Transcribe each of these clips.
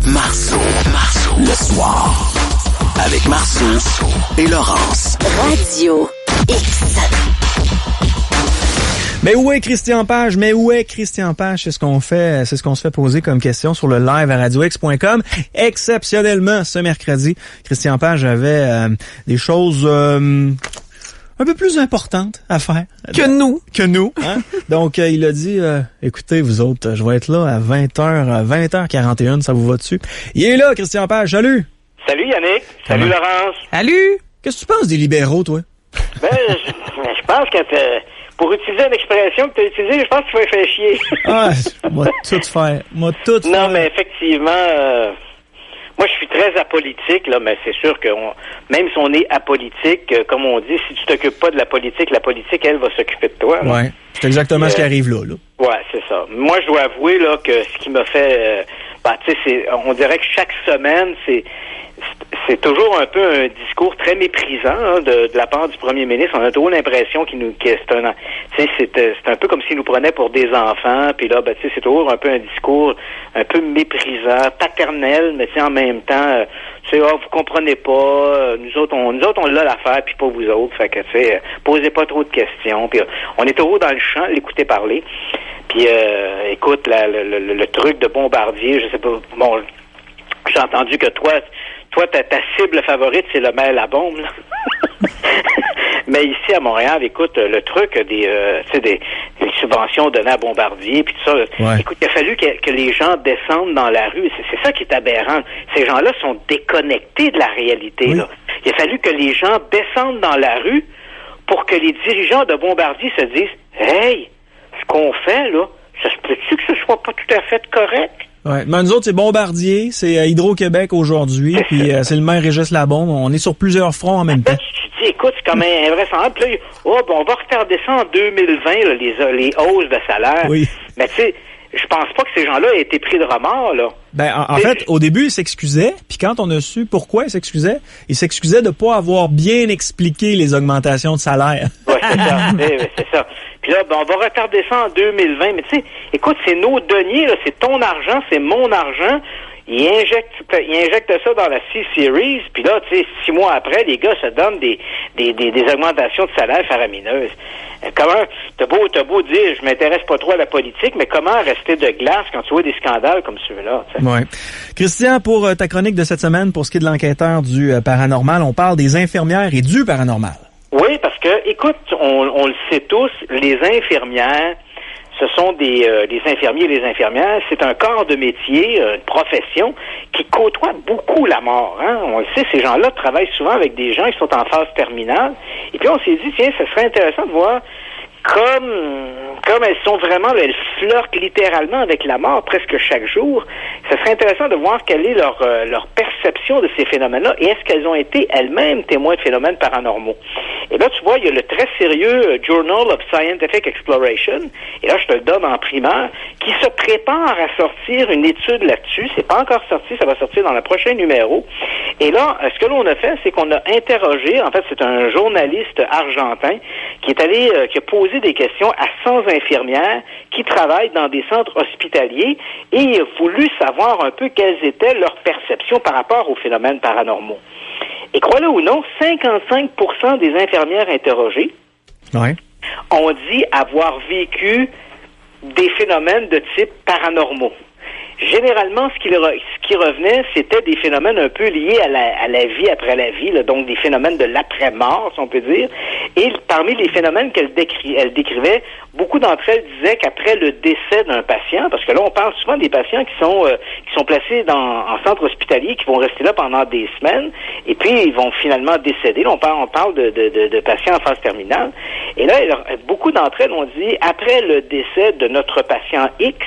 Marceau. Le soir. Avec Marceau et Laurence. Radio X. Mais où est Christian Page? C'est ce qu'on fait, c'est ce qu'on se fait poser comme question sur le live à radiox.com. Exceptionnellement, ce mercredi, Christian Page avait des choses un peu plus importantes à faire. Que nous. Hein? Donc, il a dit, écoutez, vous autres, je vais être là à 20h41, ça vous va dessus? Il est là, Christian Page, salut! Salut Yannick. Salut Laurence. Salut! Qu'est-ce que tu penses des libéraux, toi? Je pense que pour utiliser une expression que tu as utilisée, je pense que tu vas faire chier. Moi tout faire. Non, mais effectivement, moi je suis très apolitique, là, mais c'est sûr que même si on est apolitique, comme on dit, si tu t'occupes pas de la politique, elle va s'occuper de toi. Là. Ouais, c'est exactement ce qui arrive là. Ouais, c'est ça. Moi, je dois avouer là que ce qui m'a fait, tu sais, on dirait que chaque semaine, c'est toujours un peu un discours très méprisant de la part du premier ministre. On a toujours l'impression c'est un peu comme s'il nous prenait pour des enfants. Puis là, c'est toujours un peu un discours un peu méprisant, paternel, mais en même temps, vous comprenez pas. Nous autres, on l'a l'affaire, puis pas vous autres. Fait que posez pas trop de questions. Puis on est toujours dans le champ, l'écouter parler. Puis écoute, le truc de Bombardier, je sais pas. Bon, j'ai entendu que toi, ta cible favorite, c'est le maire Labombe, là. Mais ici, à Montréal, écoute, le truc des subventions données à Bombardier, puis tout ça, écoute, il a fallu que les gens descendent dans la rue. C'est ça qui est aberrant. Ces gens-là sont déconnectés de la réalité, là. Il a fallu que les gens descendent dans la rue pour que les dirigeants de Bombardier se disent « Hey, ce qu'on fait, là, ça se peut-tu que ce soit pas tout à fait correct? » Ouais, mais nous autres, c'est Bombardier, c'est Hydro-Québec aujourd'hui, puis c'est le maire Régis Labombe. On est sur plusieurs fronts en même temps. Tu dis, écoute, c'est comme invraisemblable. Puis là, on va retarder ça en 2020, là, les hausses de salaire. Oui. Mais tu sais, je pense pas que ces gens-là aient été pris de remords, là. En fait, au début, il s'excusait, puis quand on a su pourquoi il s'excusait de pas avoir bien expliqué les augmentations de salaire. Ouais, c'est ça. C'est ça. Puis là, on va retarder ça en 2020. Mais tu sais, écoute, c'est nos deniers, là, c'est ton argent, c'est mon argent. Il injecte ça dans la C-Series, puis là, tu sais, 6 mois après, les gars se donnent des augmentations de salaire faramineuses. Comment, t'as beau dire, je m'intéresse pas trop à la politique, mais comment rester de glace quand tu vois des scandales comme ceux-là, tu sais? Ouais. Christian, pour ta chronique de cette semaine, pour ce qui est de l'enquêteur du paranormal, on parle des infirmières et du paranormal. Oui, parce que, écoute, on le sait tous, les infirmières, ce sont des infirmiers et les infirmières. C'est un corps de métier, une profession qui côtoie beaucoup la mort. Hein? On le sait, ces gens-là travaillent souvent avec des gens qui sont en phase terminale. Et puis on s'est dit, tiens, ce serait intéressant de voir comme elles sont vraiment, elles flirtent littéralement avec la mort presque chaque jour. Ce serait intéressant de voir quelle est leur perception de ces phénomènes-là et est-ce qu'elles ont été elles-mêmes témoins de phénomènes paranormaux. Et là, tu vois, il y a le très sérieux Journal of Scientific Exploration, et là, je te le donne en primaire, qui se prépare à sortir une étude là-dessus. C'est pas encore sorti, ça va sortir dans le prochain numéro. Et là, ce que l'on a fait, c'est qu'on a interrogé, en fait, c'est un journaliste argentin qui a posé des questions à 100 infirmières qui travaillent dans des centres hospitaliers et il a voulu savoir un peu quelles étaient leurs perceptions par rapport aux phénomènes paranormaux. Et crois-le ou non, 55% des infirmières interrogées ont dit avoir vécu des phénomènes de type paranormaux. Généralement, ce qui revenait, c'était des phénomènes un peu liés à la vie après la vie, là, donc des phénomènes de l'après-mort, si on peut dire. Et parmi les phénomènes qu'elle décrivait, beaucoup d'entre elles disaient qu'après le décès d'un patient, parce que là, on parle souvent des patients qui sont placés en centre hospitalier, qui vont rester là pendant des semaines, et puis ils vont finalement décéder. Là, on parle de patients en phase terminale. Et là, beaucoup d'entre elles ont dit, après le décès de notre patient X,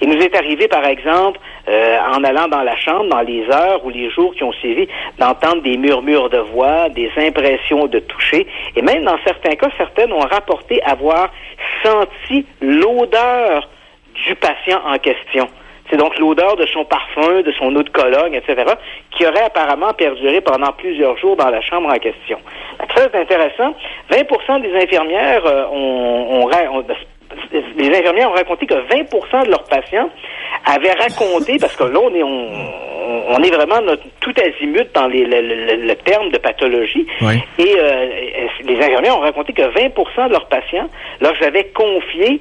il nous est arrivé, par exemple, en allant dans la chambre, dans les heures ou les jours qui ont suivi, d'entendre des murmures de voix, des impressions de toucher, et même dans certains cas, certaines ont rapporté avoir senti l'odeur du patient en question. C'est donc l'odeur de son parfum, de son eau de Cologne, etc., qui aurait apparemment perduré pendant plusieurs jours dans la chambre en question. Très intéressant. 20% des infirmières les infirmières ont raconté que 20% de leurs patients avaient raconté, parce que là, on est vraiment tout azimut dans le terme de pathologie. Oui. Et les infirmières ont raconté que 20% de leurs patients leur avaient confié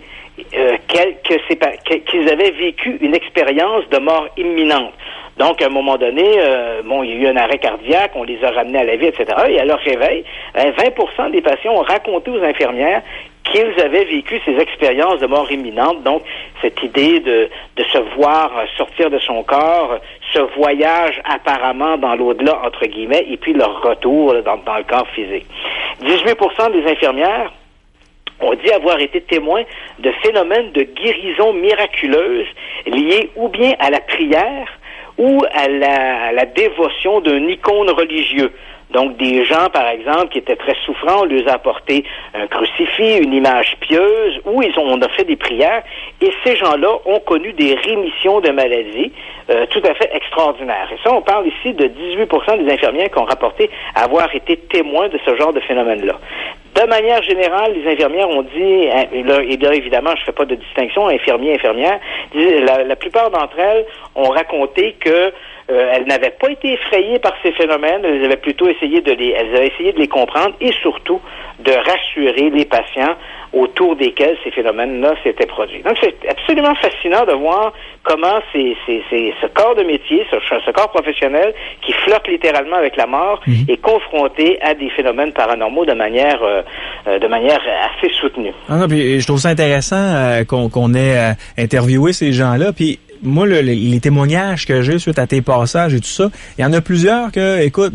qu'ils avaient vécu une expérience de mort imminente. Donc, à un moment donné, il y a eu un arrêt cardiaque, on les a ramenés à la vie, etc. Et à leur réveil, 20% des patients ont raconté aux infirmières qu'ils avaient vécu ces expériences de mort imminente. Donc, cette idée de se voir sortir de son corps, ce voyage apparemment dans l'au-delà, entre guillemets, et puis leur retour dans le corps physique. 18% des infirmières ont dit avoir été témoins de phénomènes de guérison miraculeuse liés ou bien à la prière ou à la dévotion d'un icône religieux. Donc, des gens, par exemple, qui étaient très souffrants, on leur a apporté un crucifix, une image pieuse, ou on a fait des prières, et ces gens-là ont connu des rémissions de maladies tout à fait extraordinaires. Et ça, on parle ici de 18% des infirmières qui ont rapporté avoir été témoins de ce genre de phénomène-là. De manière générale, les infirmières ont dit, et là évidemment, je fais pas de distinction, infirmiers, infirmières, la plupart d'entre elles ont raconté que elles n'avaient pas été effrayées par ces phénomènes, elles avaient plutôt essayé de les comprendre et surtout de rassurer les patients autour desquels ces phénomènes-là s'étaient produits. Donc, c'est absolument fascinant de voir comment ce corps de métier, ce corps professionnel qui flotte littéralement avec la mort est confronté à des phénomènes paranormaux de manière assez soutenue. Ah non, puis je trouve ça intéressant qu'on ait interviewé ces gens-là, puis moi, les témoignages que j'ai suite à tes passages et tout ça, il y en a plusieurs que, écoute,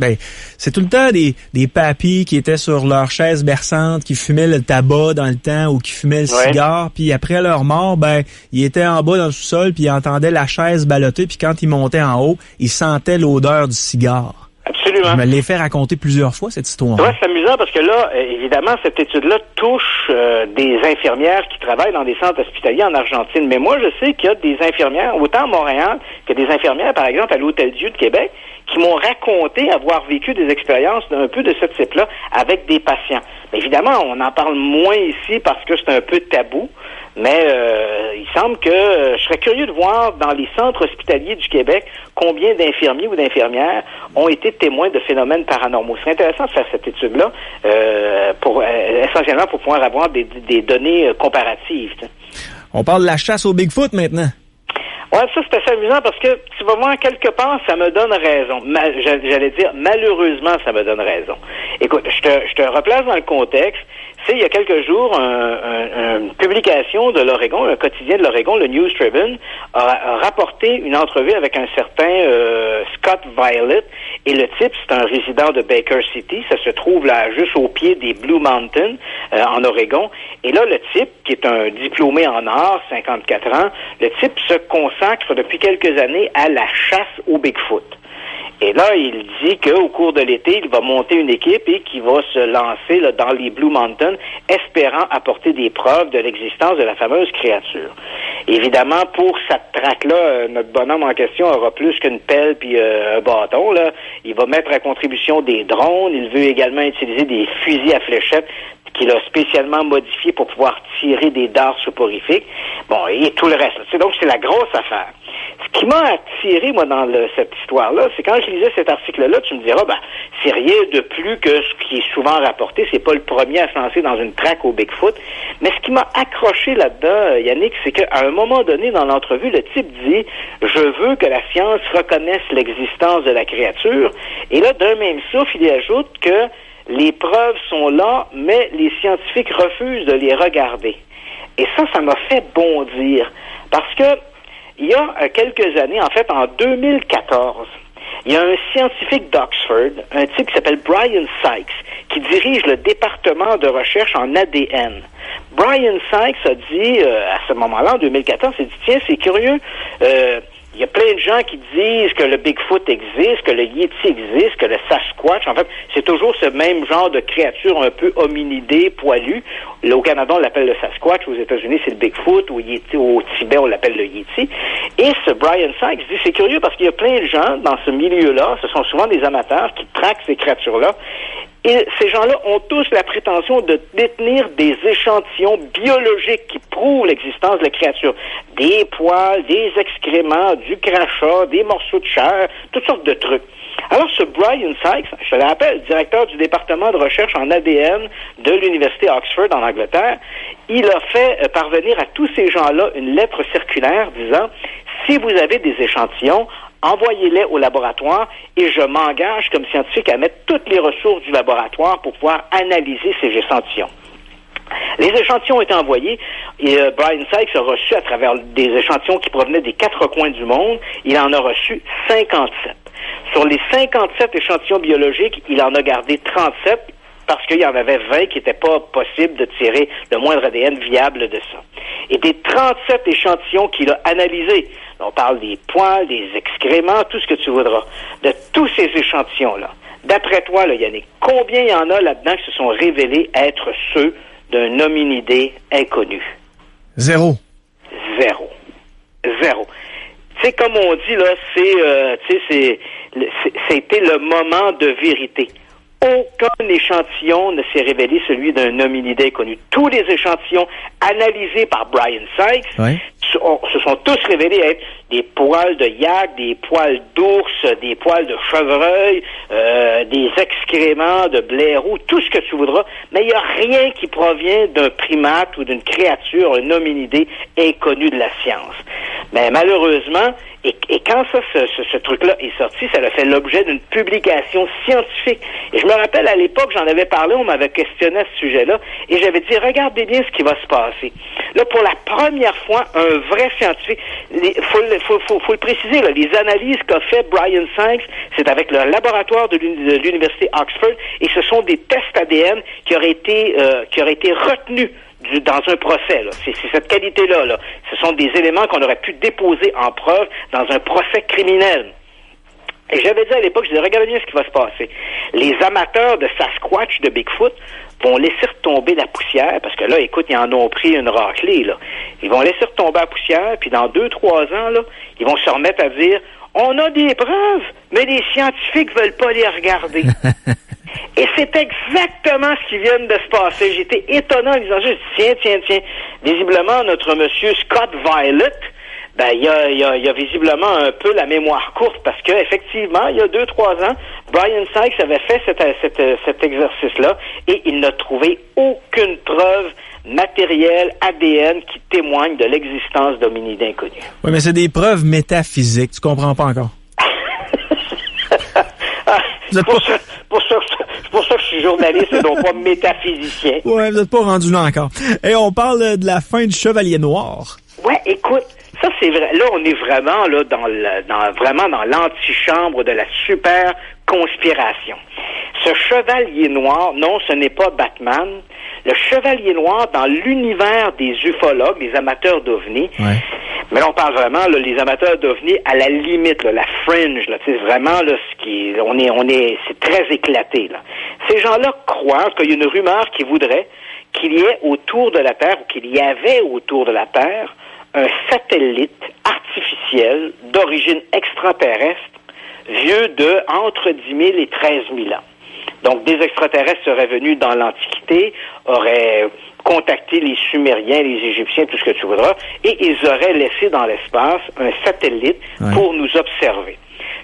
c'est tout le temps des papis qui étaient sur leur chaise berçante, qui fumaient le tabac dans le temps ou qui fumaient le cigare, puis après leur mort, ils étaient en bas dans le sous-sol, puis ils entendaient la chaise ballotter, puis quand ils montaient en haut, ils sentaient l'odeur du cigare. Absolument. Je me l'ai fait raconter plusieurs fois, cette histoire. Ouais, c'est amusant parce que là, évidemment, cette étude-là touche des infirmières qui travaillent dans des centres hospitaliers en Argentine. Mais moi, je sais qu'il y a des infirmières, autant à Montréal que des infirmières, par exemple, à l'Hôtel-Dieu de Québec, qui m'ont raconté avoir vécu des expériences un peu de ce type-là avec des patients. Mais évidemment, on en parle moins ici parce que c'est un peu tabou. Mais il semble que je serais curieux de voir dans les centres hospitaliers du Québec combien d'infirmiers ou d'infirmières ont été témoins de phénomènes paranormaux. C'est intéressant de faire cette étude-là essentiellement pour pouvoir avoir des données comparatives. T'sais. On parle de la chasse au Bigfoot maintenant. Ouais, ça c'est assez amusant parce que tu vas voir quelque part, ça me donne raison. J'allais dire malheureusement, ça me donne raison. Écoute, je te replace dans le contexte. C'est il y a quelques jours une publication de l'Oregon, un quotidien de l'Oregon, le News Tribune, a rapporté une entrevue avec un certain Scott Violet. Et le type, c'est un résident de Baker City. Ça se trouve là juste au pied des Blue Mountains en Oregon. Et là, le type, qui est un diplômé en art, 54 ans, le type se consacre depuis quelques années à la chasse au Bigfoot. Et là, il dit qu'au cours de l'été, il va monter une équipe et qu'il va se lancer là, dans les Blue Mountains, espérant apporter des preuves de l'existence de la fameuse créature. Évidemment, pour cette traque-là, notre bonhomme en question aura plus qu'une pelle puis un bâton. Là. Il va mettre à contribution des drones. Il veut également utiliser des fusils à fléchettes qu'il a spécialement modifiés pour pouvoir tirer des dards soporifiques. Bon, et tout le reste. Donc, c'est la grosse affaire. Ce qui m'a attiré, moi, dans cette histoire-là, c'est quand je lisais cet article-là, tu me diras, c'est rien de plus que ce qui est souvent rapporté. C'est pas le premier à se lancer dans une traque au Bigfoot. Mais ce qui m'a accroché là-dedans, Yannick, c'est qu'à un moment donné, dans l'entrevue, le type dit, je veux que la science reconnaisse l'existence de la créature. Et là, d'un même souffle, il ajoute que les preuves sont là, mais les scientifiques refusent de les regarder. Et ça m'a fait bondir. Parce que, il y a quelques années, en fait, en 2014, il y a un scientifique d'Oxford, un type qui s'appelle Brian Sykes, qui dirige le département de recherche en ADN. Brian Sykes a dit, à ce moment-là, en 2014, il dit, tiens, c'est curieux, il y a plein de gens qui disent que le Bigfoot existe, que le Yeti existe, que le Sasquatch, en fait, c'est toujours ce même genre de créature un peu hominidée, poilue. Là, au Canada, on l'appelle le Sasquatch, aux États-Unis, c'est le Bigfoot, au Tibet, on l'appelle le Yeti. Et ce Brian Sykes dit, c'est curieux parce qu'il y a plein de gens dans ce milieu-là, ce sont souvent des amateurs qui traquent ces créatures-là, Et ces gens-là ont tous la prétention de détenir des échantillons biologiques qui prouvent l'existence de la créature. Des poils, des excréments, du crachat, des morceaux de chair, toutes sortes de trucs. Alors, ce Brian Sykes, je te le rappelle, directeur du département de recherche en ADN de l'Université Oxford en Angleterre, il a fait parvenir à tous ces gens-là une lettre circulaire disant « Si vous avez des échantillons, envoyez-les au laboratoire et je m'engage comme scientifique à mettre toutes les ressources du laboratoire pour pouvoir analyser ces échantillons. » Les échantillons ont été envoyés et Brian Sykes a reçu à travers des échantillons qui provenaient des 4 coins du monde, il en a reçu 57. Sur les 57 échantillons biologiques, il en a gardé 37 parce qu'il y en avait 20 qui n'étaient pas possible de tirer le moindre ADN viable de ça. Et des 37 échantillons qu'il a analysés, on parle des poils, des excréments, tout ce que tu voudras, de tous ces échantillons-là. D'après toi, là, Yannick, combien il y en a là-dedans qui se sont révélés être ceux d'un hominidé inconnu? 0. 0. Tu sais, comme on dit, là, c'était le moment de vérité. Aucun échantillon ne s'est révélé celui d'un hominidé inconnu. Tous les échantillons analysés par Brian Sykes se sont tous révélés être des poils de yak, des poils d'ours, des poils de chevreuil, des excréments de blaireau, tout ce que tu voudras, mais il n'y a rien qui provient d'un primate ou d'une créature, un hominidé inconnu de la science. Mais malheureusement, et quand ce truc-là est sorti, ça a fait l'objet d'une publication scientifique. Et je me rappelle, à l'époque, j'en avais parlé, on m'avait questionné à ce sujet-là, et j'avais dit, regardez bien ce qui va se passer. Là, pour la première fois, un vrai scientifique, faut le préciser, là, les analyses qu'a fait Brian Sykes, c'est avec le laboratoire de l'Université Oxford, et ce sont des tests ADN qui auraient été retenus dans un procès, là. C'est cette qualité-là, là. Ce sont des éléments qu'on aurait pu déposer en preuve dans un procès criminel. Et j'avais dit à l'époque, je disais, regardez bien ce qui va se passer. Les amateurs de Sasquatch, de Bigfoot, vont laisser retomber la poussière, parce que là, écoute, ils en ont pris une raclée, là. Ils vont laisser retomber la poussière, puis dans 2-3 ans, là, ils vont se remettre à dire, on a des preuves, mais les scientifiques veulent pas les regarder. Et c'est exactement ce qui vient de se passer. J'étais étonnant en disant juste, tiens. Visiblement, notre monsieur Scott Violet, il a visiblement un peu la mémoire courte parce que effectivement, il y a 2-3 ans, Brian Sykes avait fait cet exercice-là et il n'a trouvé aucune preuve matérielle ADN qui témoigne de l'existence d'hominidés inconnus. Oui, mais c'est des preuves métaphysiques. Tu comprends pas encore. C'est pour ça que je suis journaliste et non pas métaphysicien. Ouais, vous n'êtes pas rendu là encore. Et on parle de la fin du Chevalier Noir. Ouais, écoute, ça c'est vrai. Là, on est vraiment là dans l'antichambre de la super conspiration. Ce Chevalier Noir, non, ce n'est pas Batman. Le Chevalier Noir, dans l'univers des ufologues, des amateurs d'ovnis, mais là, on parle vraiment, là, les amateurs d'ovnis à la limite, là, la fringe, là, c'est vraiment, là, c'est très éclaté, là. Ces gens-là croient qu'il y a une rumeur qui voudrait qu'il y ait autour de la Terre, ou qu'il y avait autour de la Terre, un satellite artificiel d'origine extraterrestre, vieux de entre 10 000 et 13 000 ans. Donc, des extraterrestres seraient venus dans l'Antiquité, auraient contacté les Sumériens, les Égyptiens, tout ce que tu voudras, et ils auraient laissé dans l'espace un satellite pour nous observer.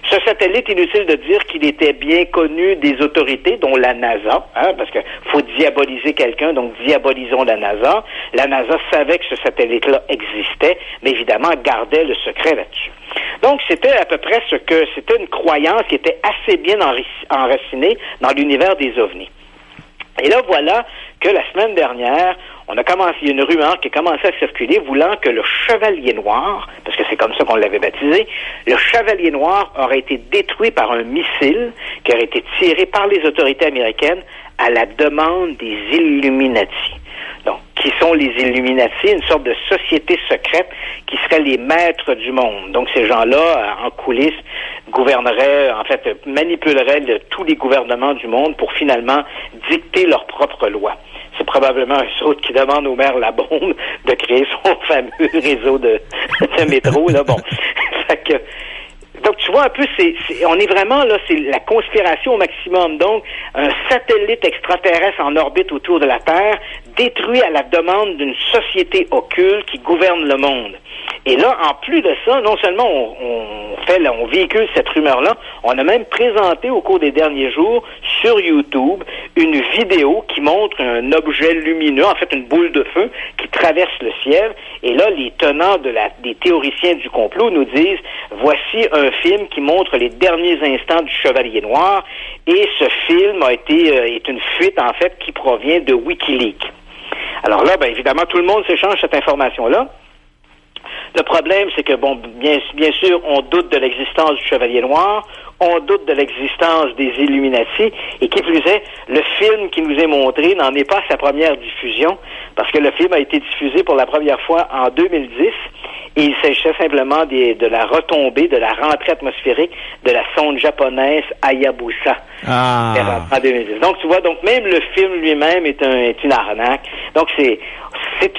Ce satellite, inutile de dire qu'il était bien connu des autorités, dont la NASA, parce que faut diaboliser quelqu'un, donc diabolisons la NASA. La NASA savait que ce satellite-là existait, mais évidemment gardait le secret là-dessus. Donc, c'était à peu près c'était une croyance qui était assez bien enracinée dans l'univers des ovnis. Et là, voilà que la semaine dernière, il y a une rumeur qui a commencé à circuler voulant que le Chevalier Noir, parce que c'est comme ça qu'on l'avait baptisé, le Chevalier Noir aurait été détruit par un missile qui aurait été tiré par les autorités américaines à la demande des Illuminati. Donc, qui sont les Illuminati, une sorte de société secrète qui serait les maîtres du monde. Donc, ces gens-là, en coulisses, manipuleraient tous les gouvernements du monde pour finalement dicter leurs propres lois. C'est probablement un autre qui demande au maire Labonde de créer son fameux réseau de métro, là. Bon. Donc, tu vois un peu, on est vraiment là, c'est la conspiration au maximum. Donc, un satellite extraterrestre en orbite autour de la Terre, détruit à la demande d'une société occulte qui gouverne le monde. Et là, en plus de ça, non seulement on véhicule cette rumeur-là, on a même présenté au cours des derniers jours sur YouTube une vidéo qui montre un objet lumineux, en fait une boule de feu qui traverse le ciel. Et là, les tenants des théoriciens du complot nous disent, voici un film qui montre les derniers instants du Chevalier Noir. Et ce film est une fuite, en fait, qui provient de WikiLeaks. Alors là, ben évidemment, tout le monde s'échange cette information-là. Le problème, c'est que, bon, bien sûr, on doute de l'existence du Chevalier Noir, on doute de l'existence des Illuminati, et qui plus est, le film qui nous est montré n'en est pas sa première diffusion, parce que le film a été diffusé pour la première fois en 2010, et il s'agissait simplement de la retombée, de la rentrée atmosphérique de la sonde japonaise Hayabusa. En 2010. Donc, tu vois, même le film lui-même est une arnaque. Donc, c'est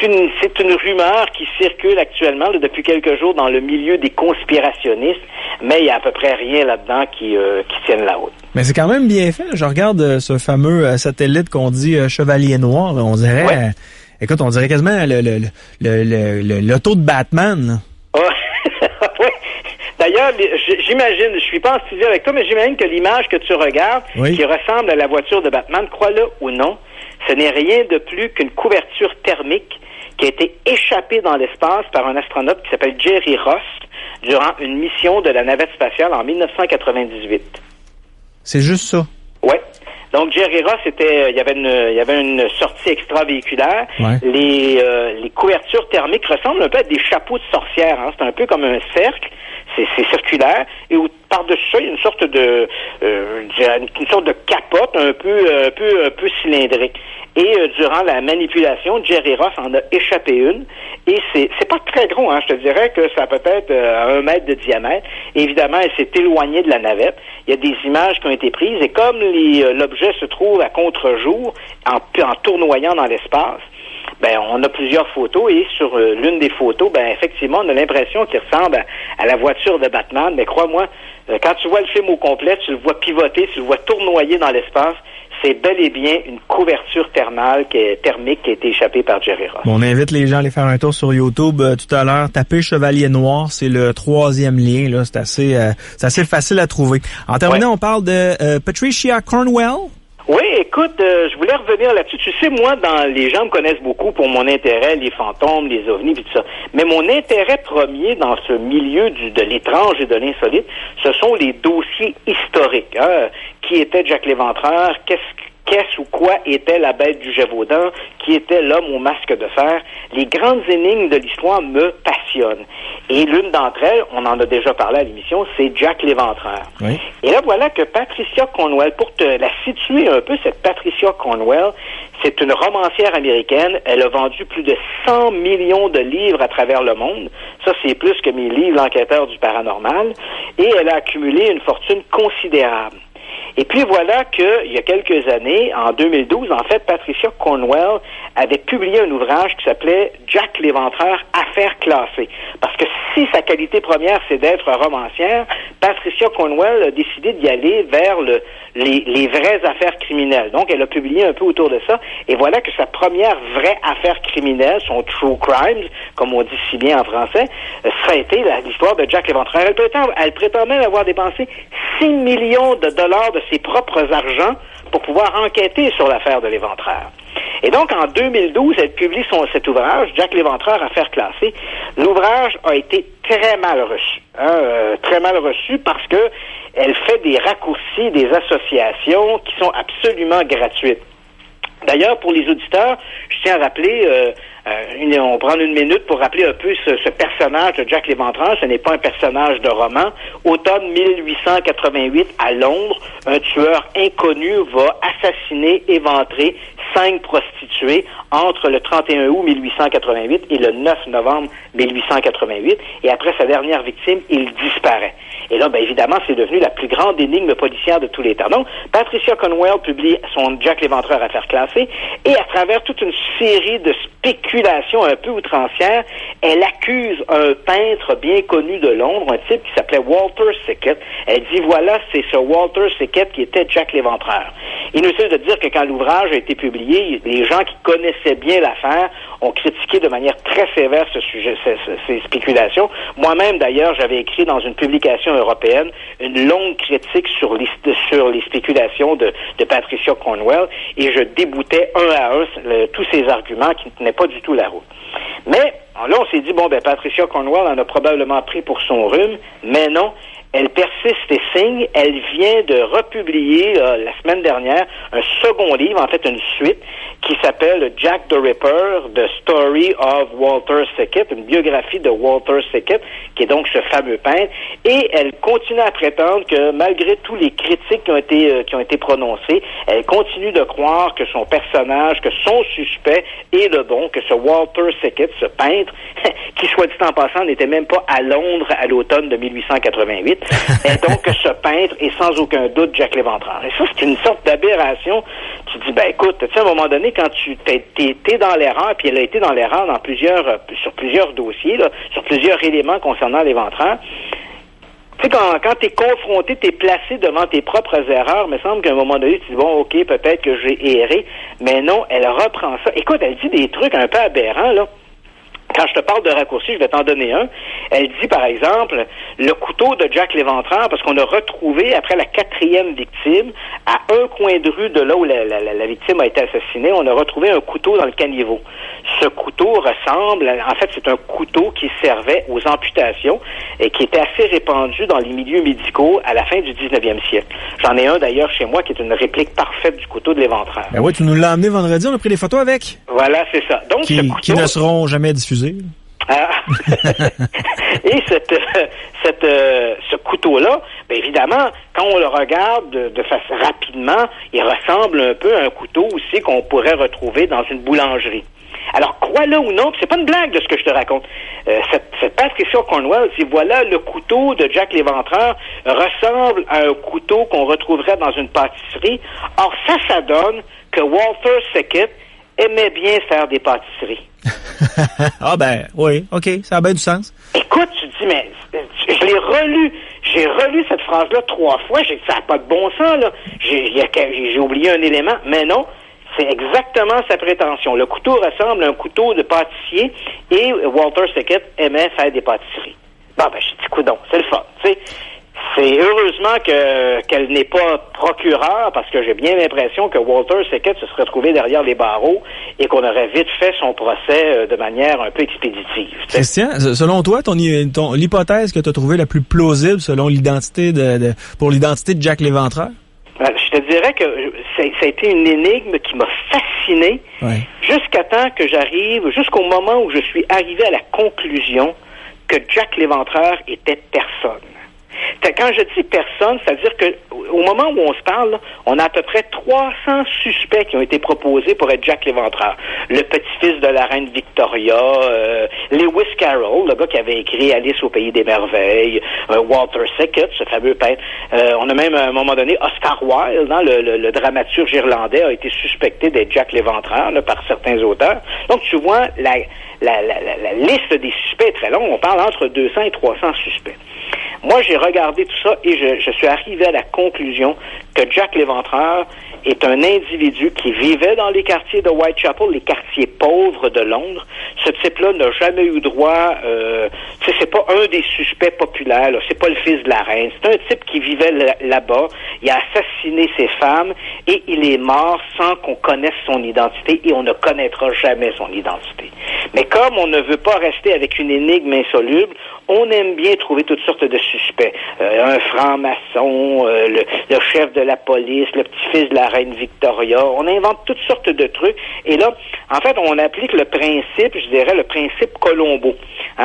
une rumeur qui circule actuellement là, depuis quelques jours dans le milieu des conspirationnistes, mais il y a à peu près rien là-dedans qui tienne la route. Mais c'est quand même bien fait. Je regarde ce fameux satellite qu'on dit Chevalier Noir. Là, on dirait, ouais. Écoute, on dirait quasiment l'auto de Batman. Ouais. D'ailleurs, j'imagine, je suis pas en studio avec toi, mais j'imagine que l'image que tu regardes, qui ressemble à la voiture de Batman, crois-le ou non, ce n'est rien de plus qu'une couverture thermique qui a été échappée dans l'espace par un astronaute qui s'appelle Jerry Ross durant une mission de la navette spatiale en 1998. C'est juste ça? Ouais. Donc, Jerry Ross il y avait une sortie extravéhiculaire. Ouais. Les couvertures thermiques ressemblent un peu à des chapeaux de sorcière, hein. C'est un peu comme un cercle. C'est circulaire. Et par-dessus ça, il y a une sorte de capote un peu cylindrique. Et durant la manipulation, Jerry Ross en a échappé une. Et c'est pas très gros, hein. Je te dirais que ça a peut-être 1 mètre de diamètre. Et évidemment, elle s'est éloignée de la navette. Il y a des images qui ont été prises. Et comme l'objet se trouve à contre-jour, en tournoyant dans l'espace, ben on a plusieurs photos. Et sur l'une des photos, ben effectivement, on a l'impression qu'il ressemble à la voiture de Batman. Mais crois-moi, quand tu vois le film au complet, tu le vois pivoter, tu le vois tournoyer dans l'espace. C'est bel et bien une couverture thermique qui a été échappée par Jerry Ross. Bon, on invite les gens à aller faire un tour sur YouTube tout à l'heure. Tapez Chevalier Noir, c'est le 3e lien. Là, c'est assez facile à trouver. En terminant, on parle de Patricia Cornwell. Oui, écoute, je voulais revenir là-dessus. Tu sais, moi, les gens me connaissent beaucoup pour mon intérêt, les fantômes, les ovnis, et tout ça. Mais mon intérêt premier dans ce milieu de l'étrange et de l'insolite, ce sont les dossiers historiques. Hein? Qui était Jack l'Éventreur? Qu'est-ce ou quoi était la bête du Gévaudan? Qui était l'homme au masque de fer? Les grandes énigmes de l'histoire me passionnent. Et l'une d'entre elles, on en a déjà parlé à l'émission, c'est Jack l'Éventreur. Oui. Et là, voilà que Patricia Cornwell, pour te la situer un peu, cette Patricia Cornwell, c'est une romancière américaine. Elle a vendu plus de 100 millions de livres à travers le monde. Ça, c'est plus que mes livres L'Enquêteur du paranormal. Et elle a accumulé une fortune considérable. Et puis voilà qu'il y a quelques années, en 2012, en fait, Patricia Cornwell avait publié un ouvrage qui s'appelait Jack l'Éventreur, affaires classées. Parce que si sa qualité première, c'est d'être romancière, Patricia Cornwell a décidé d'y aller vers les vraies affaires criminelles. Donc, elle a publié un peu autour de ça. Et voilà que sa première vraie affaire criminelle, son True Crimes, comme on dit si bien en français, ça a été l'histoire de Jack l'Éventreur. Elle prétend même avoir dépensé 6 millions de dollars de ses propres argents pour pouvoir enquêter sur l'affaire de l'Éventreur. Et donc, en 2012, elle publie cet ouvrage, Jack l'Éventreur, affaires classées. L'ouvrage a été très mal reçu. Très mal reçu parce que elle fait des raccourcis, des associations qui sont absolument gratuites. D'ailleurs, pour les auditeurs, je tiens à rappeler, on prend 1 minute pour rappeler un peu ce personnage de Jack l'Éventreur. Ce n'est pas un personnage de roman. Automne 1888, à Londres, un tueur inconnu va assassiner, éventrer 5 prostituées entre le 31 août 1888 et le 9 novembre 1888. Et après sa dernière victime, il disparaît. Et là, évidemment, c'est devenu la plus grande énigme policière de tous les temps. Donc, Patricia Cornwell publie son Jack l'Éventreur affaires classées, et à travers toute une série de spéculations un peu outrancières, elle accuse un peintre bien connu de Londres, un type qui s'appelait Walter Sickett. Elle dit, voilà, c'est ce Walter Sickett qui était Jack l'Éventreur. Inutile de dire que quand l'ouvrage a été publié, les gens qui connaissaient bien l'affaire ont critiqué de manière très sévère ce sujet, ces spéculations. Moi-même, d'ailleurs, j'avais écrit dans une publication européenne une longue critique sur les spéculations de Patricia Cornwell, et je déboutais un à un tous ces arguments qui ne tenaient pas du tout la route. Mais là, on s'est dit, Patricia Cornwell en a probablement pris pour son rhume, mais non. Elle persiste et signe. Elle vient de republier la semaine dernière un second livre, en fait une suite, qui s'appelle Jack the Ripper, The Story of Walter Sickett, une biographie de Walter Sickett, qui est donc ce fameux peintre. Et elle continue à prétendre que malgré tous les critiques qui ont été prononcées, elle continue de croire que son personnage, que son suspect est le bon, que ce Walter Sickett, ce peintre, qui soit dit en passant n'était même pas à Londres à l'automne de 1888, et donc que ce peintre est sans aucun doute Jack l'Éventreur. Et ça, c'est une sorte d'aberration. Tu dis, écoute, tu sais, à un moment donné, quand tu t'es dans l'erreur, puis elle a été dans l'erreur sur plusieurs dossiers, là, sur plusieurs éléments concernant l'Éventreur. Tu sais, quand t'es confronté, t'es placé devant tes propres erreurs, il me semble qu'à un moment donné, tu dis, OK, peut-être que j'ai erré, mais non, elle reprend ça. Écoute, elle dit des trucs un peu aberrants, là. Quand je te parle de raccourci, je vais t'en donner un. Elle dit, par exemple, le couteau de Jack l'Éventreur, parce qu'on a retrouvé, après la 4e victime, à un coin de rue de là où la victime a été assassinée, on a retrouvé un couteau dans le caniveau. Ce couteau ressemble, en fait, c'est un couteau qui servait aux amputations et qui était assez répandu dans les milieux médicaux à la fin du 19e siècle. J'en ai un, d'ailleurs, chez moi, qui est une réplique parfaite du couteau de l'Éventreur. Ben oui, tu nous l'as amené vendredi, on a pris des photos avec. Voilà, c'est ça. Donc, ce couteau, qui ne seront jamais diffusées. Et ce couteau-là, évidemment, quand on le regarde de façon rapidement, il ressemble un peu à un couteau aussi qu'on pourrait retrouver dans une boulangerie. Alors, crois-le ou non, c'est pas une blague de ce que je te raconte. Cette Patricia Cornwell dit, voilà, le couteau de Jack l'Éventreur ressemble à un couteau qu'on retrouverait dans une pâtisserie. Or, ça donne que Walter Sickett aimait bien faire des pâtisseries. Oui, OK, ça a bien du sens. Écoute, tu te dis, mais je l'ai relu. J'ai relu cette phrase-là 3 fois. J'ai dit, ça n'a pas de bon sens, là. J'ai oublié un élément, mais non. C'est exactement sa prétention. Le couteau ressemble à un couteau de pâtissier et Walter Sickett aimait faire des pâtisseries. Je dis, coudonc, c'est le fun, tu sais. C'est heureusement qu'elle n'est pas procureure, parce que j'ai bien l'impression que Walter Sickett se serait trouvé derrière les barreaux et qu'on aurait vite fait son procès de manière un peu expéditive. Christian, selon toi, l'hypothèse que tu as trouvée la plus plausible selon l'identité pour l'identité de Jack l'Éventreur? Je te dirais que ça a été une énigme qui m'a fasciné jusqu'à temps que jusqu'au moment où je suis arrivé à la conclusion que Jack l'Éventreur était personne. Quand je dis personne, c'est-à-dire que au moment où on se parle, là, on a à peu près 300 suspects qui ont été proposés pour être Jack l'Éventreur. Le petit-fils de la reine Victoria, Lewis Carroll, le gars qui avait écrit Alice au pays des merveilles, Walter Sickett, ce fameux peintre. On a même à un moment donné Oscar Wilde, le dramaturge irlandais, a été suspecté d'être Jack l'Éventreur par certains auteurs. Donc tu vois, la liste des suspects est très longue. On parle entre 200 et 300 suspects. Moi, j'ai regardé tout ça et je suis arrivé à la conclusion que Jack l'Éventreur est un individu qui vivait dans les quartiers de Whitechapel, les quartiers pauvres de Londres. Ce type-là n'a jamais eu droit... c'est pas un des suspects populaires, là. C'est pas le fils de la reine. C'est un type qui vivait là-bas. Il a assassiné ses femmes et il est mort sans qu'on connaisse son identité et on ne connaîtra jamais son identité. Mais comme on ne veut pas rester avec une énigme insoluble, on aime bien trouver toutes sortes de suspect. Un franc-maçon, le chef de la police, le petit-fils de la reine Victoria. On invente toutes sortes de trucs. Et là, en fait, on applique le principe, je dirais, le principe Colombo.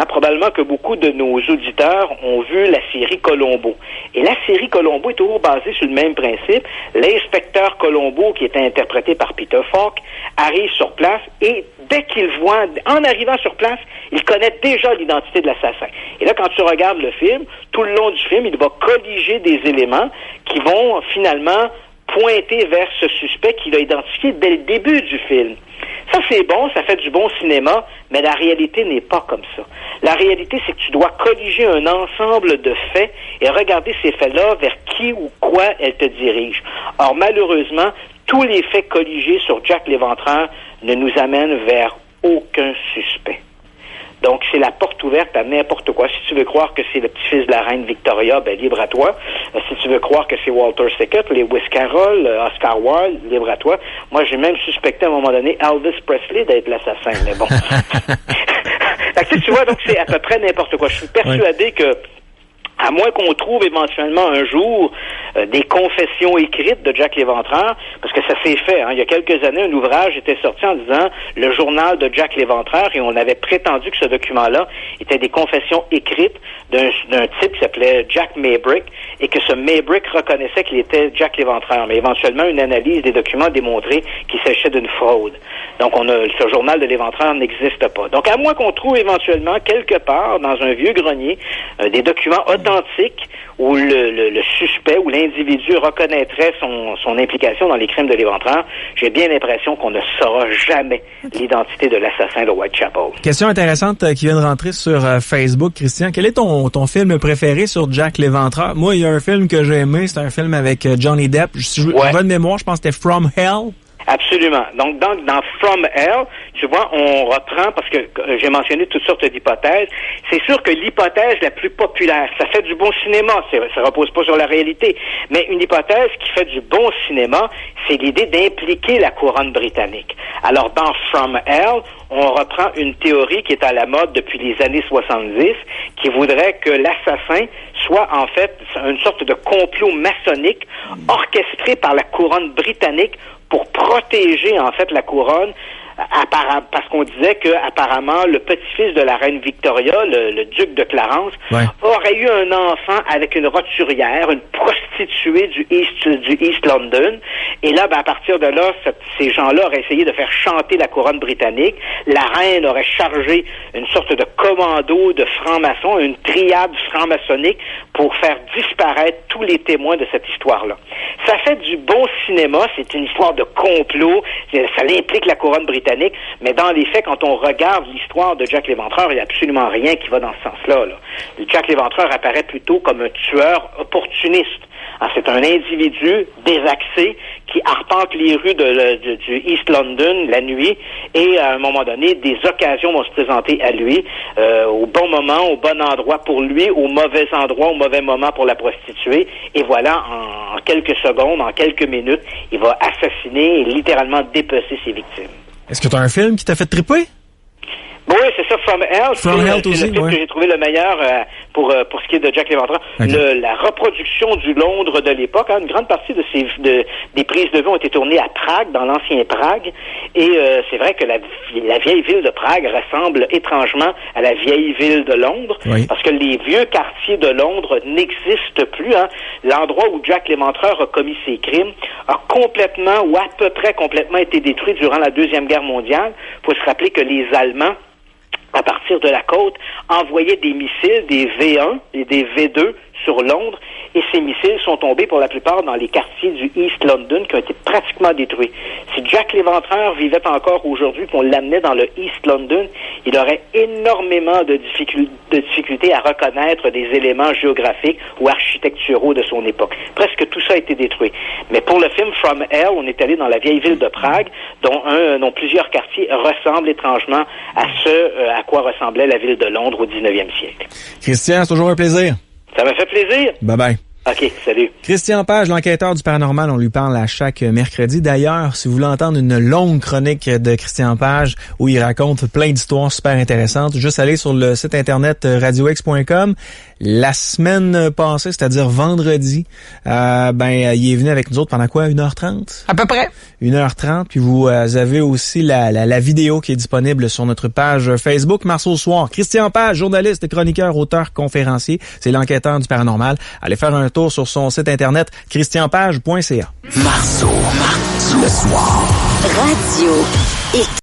Probablement que beaucoup de nos auditeurs ont vu la série Colombo. Et la série Colombo est toujours basée sur le même principe. L'inspecteur Colombo, qui était interprété par Peter Falk, arrive sur place et dès qu'il voit, en arrivant sur place, il connaît déjà l'identité de l'assassin. Et là, quand tu regardes le film, tout le long du film, il va colliger des éléments qui vont finalement pointer vers ce suspect qu'il a identifié dès le début du film. Ça, c'est bon, ça fait du bon cinéma, mais la réalité n'est pas comme ça. La réalité, c'est que tu dois colliger un ensemble de faits et regarder ces faits-là vers qui ou quoi elles te dirigent. Or, malheureusement, tous les faits colligés sur Jack l'Éventreur ne nous amènent vers aucun suspect. Donc, c'est la porte ouverte à n'importe quoi. Si tu veux croire que c'est le petit-fils de la reine Victoria, ben libre à toi. Si tu veux croire que c'est Walter Sickert, Lewis Carroll, Oscar Wilde, libre à toi. Moi, j'ai même suspecté à un moment donné Elvis Presley d'être l'assassin, mais bon. Tu vois, donc c'est à peu près n'importe quoi. Je suis persuadé que à moins qu'on trouve éventuellement un jour des confessions écrites de Jack l'Éventreur, parce que ça s'est fait. Il y a quelques années, un ouvrage était sorti en disant « Le journal de Jack l'Éventreur » et on avait prétendu que ce document-là était des confessions écrites d'un type qui s'appelait Jack Maybrick et que ce Maybrick reconnaissait qu'il était Jack l'Éventreur. Mais éventuellement, une analyse des documents a démontré qu'il s'agissait d'une fraude. Donc, ce journal de l'Éventreur n'existe pas. Donc, à moins qu'on trouve éventuellement quelque part dans un vieux grenier des documents authentiques où le suspect ou l'individu reconnaîtrait son implication dans les crimes de l'Éventreur, j'ai bien l'impression qu'on ne saura jamais l'identité de l'assassin de Whitechapel. Question intéressante qui vient de rentrer sur Facebook, Christian. Quel est ton film préféré sur Jack l'Éventreur? Moi, il y a un film que j'ai aimé, c'est un film avec Johnny Depp. Je bonne mémoire, je pense que c'était From Hell. Absolument. Donc, dans From Hell, tu vois, on reprend, parce que j'ai mentionné toutes sortes d'hypothèses, c'est sûr que l'hypothèse la plus populaire, ça fait du bon cinéma, ça repose pas sur la réalité, mais une hypothèse qui fait du bon cinéma, c'est l'idée d'impliquer la couronne britannique. Alors, dans From Hell, on reprend une théorie qui est à la mode depuis les années 70, qui voudrait que l'assassin soit en fait une sorte de complot maçonnique orchestré par la couronne britannique pour protéger en fait la couronne, parce qu'on disait que apparemment le petit-fils de la reine Victoria, le duc de Clarence, aurait eu un enfant avec une roturière, une prostituée du East London. Et là, à partir de là, ces gens-là auraient essayé de faire chanter la couronne britannique. La reine aurait chargé une sorte de commando de francs-maçons, une triade franc-maçonnique pour faire disparaître tous les témoins de cette histoire-là. Ça fait du bon cinéma, c'est une histoire de complot, ça implique la couronne britannique, mais dans les faits, quand on regarde l'histoire de Jack l'Éventreur, il n'y a absolument rien qui va dans ce sens-là. Jack l'Éventreur apparaît plutôt comme un tueur opportuniste. C'est un individu désaxé qui arpente les rues du East London la nuit et à un moment donné, des occasions vont se présenter à lui au bon moment, au bon endroit pour lui, au mauvais endroit, au mauvais moment pour la prostituée. Et voilà, en quelques secondes, en quelques minutes, il va assassiner et littéralement dépecer ses victimes. Est-ce que tu as un film qui t'a fait triper? Oui, c'est ça, From Hell. C'est le film que j'ai trouvé le meilleur pour ce qui est de Jack l'Éventreur. Okay. La reproduction du Londres de l'époque, une grande partie des prises de vue ont été tournées à Prague, dans l'ancien Prague, et c'est vrai que la vieille ville de Prague ressemble étrangement à la vieille ville de Londres, parce que les vieux quartiers de Londres n'existent plus. L'endroit où Jack l'Éventreur a commis ses crimes a complètement ou à peu près complètement été détruit durant la Deuxième Guerre mondiale. Il faut se rappeler que les Allemands, à partir de la côte, envoyaient des missiles, des V1 et des V2 sur Londres, et ces missiles sont tombés pour la plupart dans les quartiers du East London qui ont été pratiquement détruits. Si Jack l'Éventreur vivait encore aujourd'hui, qu'on l'amenait dans le East London, il aurait énormément de difficultés à reconnaître des éléments géographiques ou architecturaux de son époque. Presque tout ça a été détruit. Mais pour le film From Hell, on est allé dans la vieille ville de Prague, dont plusieurs quartiers ressemblent étrangement à à quoi ressemblait la ville de Londres au 19e siècle. Christian, c'est toujours un plaisir. Ça m'a fait plaisir. Bye bye. OK, salut. Christian Page, l'enquêteur du paranormal, on lui parle à chaque mercredi. D'ailleurs, si vous voulez entendre une longue chronique de Christian Page où il raconte plein d'histoires super intéressantes, juste aller sur le site internet radiox.com. La semaine passée, c'est-à-dire vendredi, il est venu avec nous autres pendant quoi? 1h30? À peu près. 1h30, puis vous avez aussi la vidéo qui est disponible sur notre page Facebook Marceau Soir. Christian Page, journaliste, chroniqueur, auteur, conférencier, c'est l'enquêteur du paranormal. Allez faire un tour sur son site internet christianpage.ca. Marceau, le soir. Radio X.